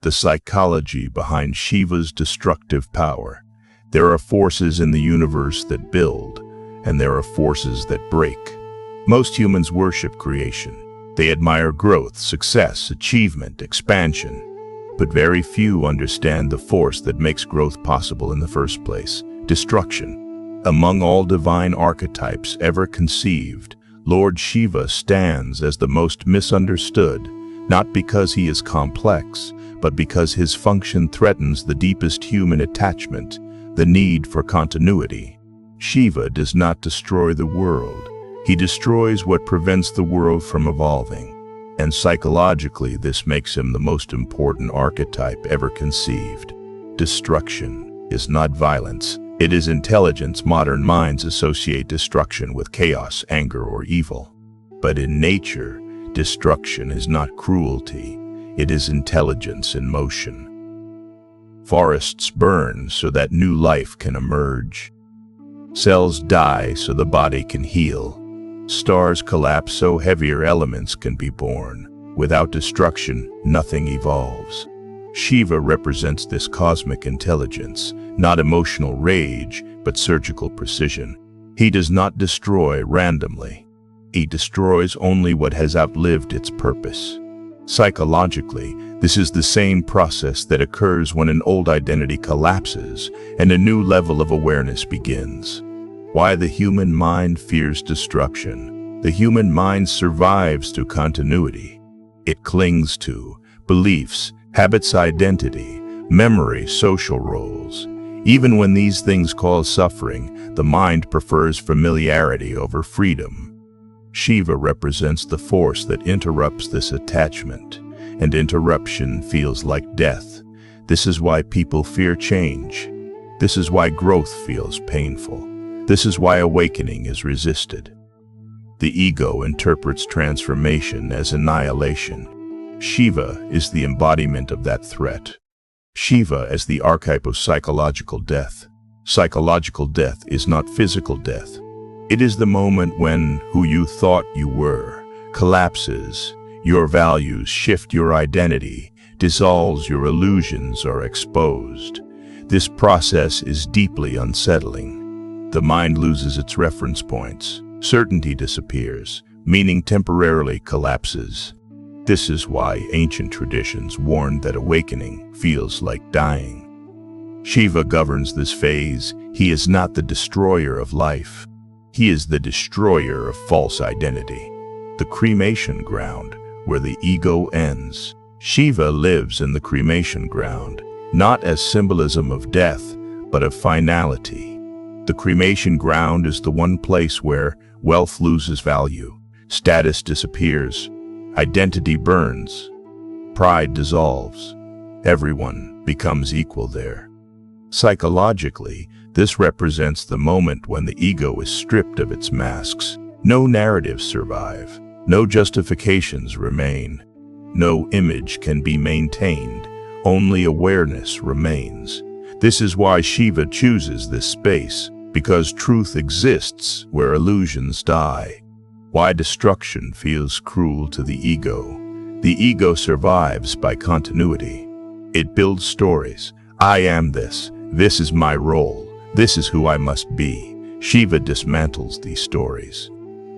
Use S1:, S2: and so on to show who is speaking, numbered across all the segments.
S1: The psychology behind Shiva's destructive power. There are forces in the universe that build, and there are forces that break. Most humans worship creation. They admire growth, success, achievement, expansion. But very few understand the force that makes growth possible in the first place: destruction. Among all divine archetypes ever conceived, Lord Shiva stands as the most misunderstood, not because he is complex, but because his function threatens the deepest human attachment, the need for continuity. Shiva does not destroy the world. He destroys what prevents the world from evolving. And psychologically, this makes him the most important archetype ever conceived. Destruction is not violence. It is intelligence. Modern minds associate destruction with chaos, anger, or evil. But in nature, destruction is not cruelty. It is intelligence in motion. Forests burn so that new life can emerge. Cells die so the body can heal. Stars collapse so heavier elements can be born. Without destruction, nothing evolves. Shiva represents this cosmic intelligence, not emotional rage, but surgical precision. He does not destroy randomly. He destroys only what has outlived its purpose. Psychologically, this is the same process that occurs when an old identity collapses and a new level of awareness begins. Why the human mind fears destruction. The human mind survives through continuity. It clings to beliefs, habits, identity, memory, social roles. Even when these things cause suffering, the mind prefers familiarity over freedom. Shiva represents the force that interrupts this attachment, and interruption feels like death. This is why people fear change. This is why growth feels painful. This is why awakening is resisted. The ego interprets transformation as annihilation. Shiva is the embodiment of that threat. Shiva as the archetype of psychological death. Psychological death is not physical death. It is the moment when who you thought you were collapses, your values shift, your identity dissolves, your illusions are exposed. This process is deeply unsettling. The mind loses its reference points. Certainty disappears. Meaning temporarily collapses. This is why ancient traditions warned that awakening feels like dying. Shiva governs this phase. He is not the destroyer of life. He is the destroyer of false identity. The cremation ground, where the ego ends. Shiva lives in the cremation ground, not as symbolism of death, but of finality. The cremation ground is the one place where wealth loses value, status disappears, identity burns, pride dissolves. Everyone becomes equal there. Psychologically, this represents the moment when the ego is stripped of its masks. No narratives survive. No justifications remain. No image can be maintained. Only awareness remains. This is why Shiva chooses this space, because truth exists where illusions die. Why destruction feels cruel to the ego. The ego survives by continuity. It builds stories. I am this. This is my role. This is who I must be. Shiva dismantles these stories.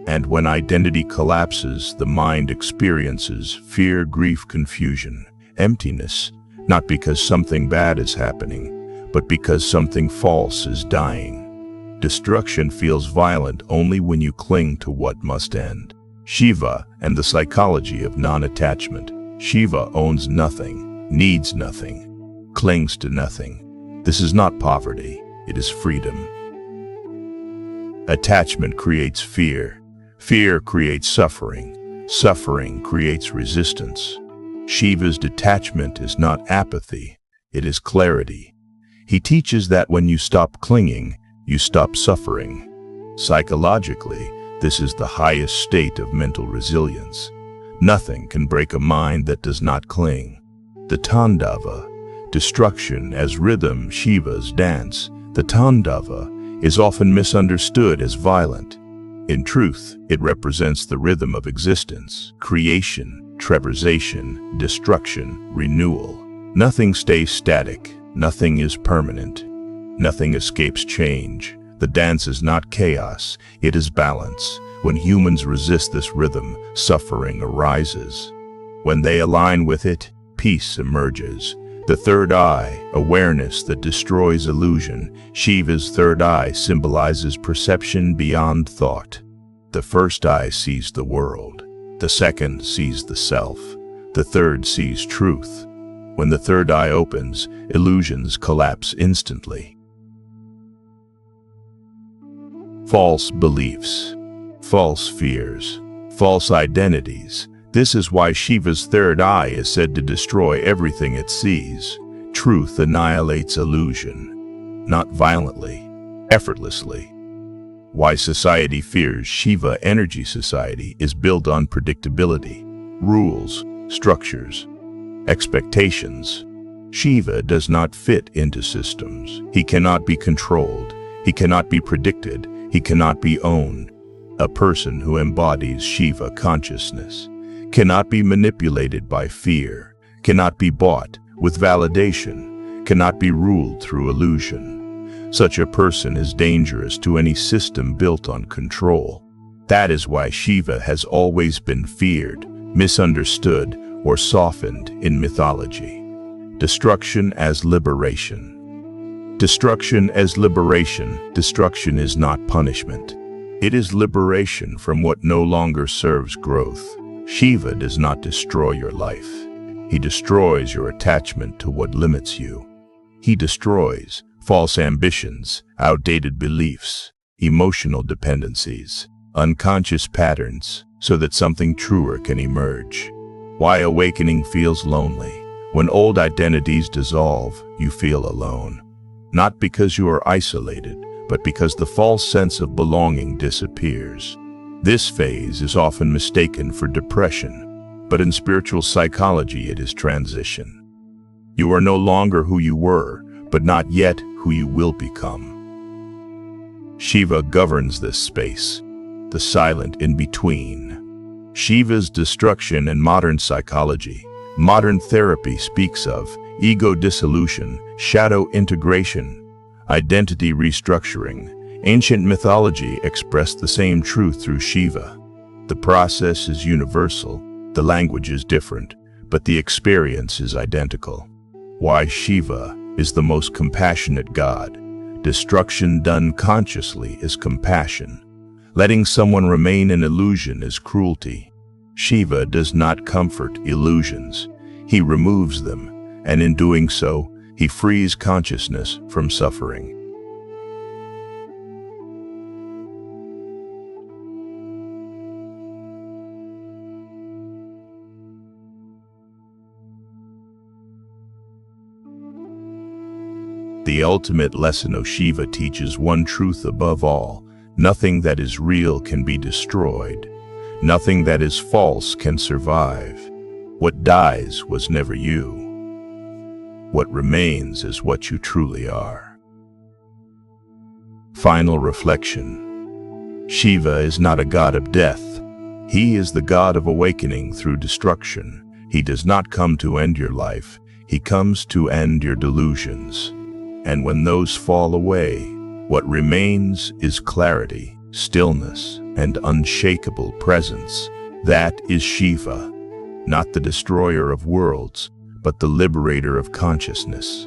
S1: And when identity collapses, the mind experiences fear, grief, confusion, emptiness, not because something bad is happening, but because something false is dying. Destruction feels violent only when you cling to what must end. Shiva and the psychology of non-attachment. Shiva owns nothing, needs nothing, clings to nothing. This is not poverty, it is freedom. Attachment creates fear. Fear creates suffering. Suffering creates resistance. Shiva's detachment is not apathy, it is clarity. He teaches that when you stop clinging, you stop suffering. Psychologically, this is the highest state of mental resilience. Nothing can break a mind that does not cling. The Tandava, destruction as rhythm, Shiva's dance. The Tandava is often misunderstood as violent. In truth, it represents the rhythm of existence, creation, trebization, destruction, renewal. Nothing stays static, nothing is permanent, nothing escapes change. The dance is not chaos, it is balance. When humans resist this rhythm, suffering arises. When they align with it, peace emerges. The third eye, awareness that destroys illusion. Shiva's third eye symbolizes perception beyond thought. The first eye sees the world. The second sees the self. The third sees truth. When the third eye opens, illusions collapse instantly. False beliefs, false fears, false identities. This is why Shiva's third eye is said to destroy everything it sees. Truth annihilates illusion, not violently, effortlessly. Why society fears Shiva. Energy society is built on predictability, rules, structures, expectations. Shiva does not fit into systems. He cannot be controlled. He cannot be predicted. He cannot be owned. A person who embodies Shiva consciousness cannot be manipulated by fear, cannot be bought with validation, cannot be ruled through illusion. Such a person is dangerous to any system built on control. That is why Shiva has always been feared, misunderstood, or softened in mythology. Destruction as liberation. Destruction as liberation. Destruction is not punishment. It is liberation from what no longer serves growth. Shiva does not destroy your life. He destroys your attachment to what limits you. He destroys false ambitions, outdated beliefs, emotional dependencies, unconscious patterns, so that something truer can emerge. Why awakening feels lonely. When old identities dissolve, you feel alone. Not because you are isolated, but because the false sense of belonging disappears. This phase is often mistaken for depression, but in spiritual psychology it is transition. You are no longer who you were, but not yet who you will become. Shiva governs this space, the silent in-between. Shiva's destruction in modern psychology. Modern therapy speaks of ego dissolution, shadow integration, identity restructuring. Ancient mythology expressed the same truth through Shiva. The process is universal, the language is different, but the experience is identical. Why Shiva is the most compassionate god. Destruction done consciously is compassion. Letting someone remain in illusion is cruelty. Shiva does not comfort illusions. He removes them, and in doing so, he frees consciousness from suffering. The ultimate lesson of Shiva teaches one truth above all: nothing that is real can be destroyed. Nothing that is false can survive. What dies was never you. What remains is what you truly are. Final reflection. Shiva is not a god of death. He is the god of awakening through destruction. He does not come to end your life. He comes to end your delusions. And when those fall away, what remains is clarity, stillness, and unshakable presence. That is Shiva, not the destroyer of worlds, but the liberator of consciousness.